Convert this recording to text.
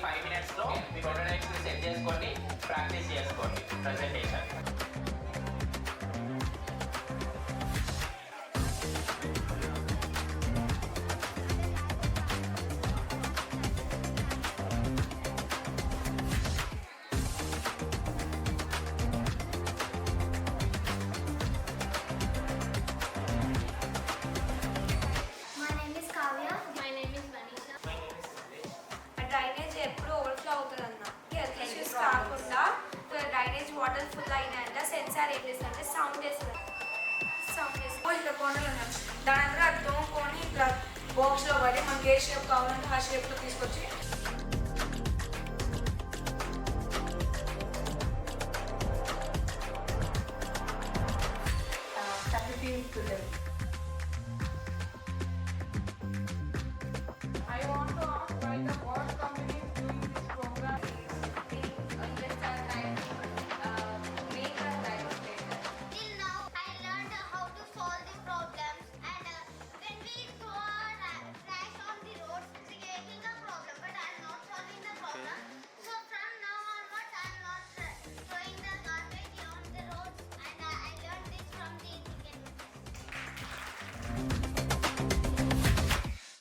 5 minutes లో మీ ప్రొటోటైప్స్ ని set చేసుకోండి, ప్రాక్టీస్ చేసుకోండి ప్రెజెంటేషన్. డ్రైనేజ్ ఎప్పుడు ఓవర్ఫ్లో అవుతుందన్న హెల్త్ ఇష్యూస్ కాకుండా డ్రైనేజ్ వాటర్ ఫుల్ అయినాయంటే సెన్సార్ ఏం చేస్తుందంటే సౌండ్ వేస్తుంది. ఇట్లా కొండలు ఉన్నాయి, దాని అందరూ అది తోముకొని ఇట్లా బాక్స్లో పడి మనకి ఏ షేప్ కావాలంటే ఆ షేప్లో తీసుకొచ్చి happy to them.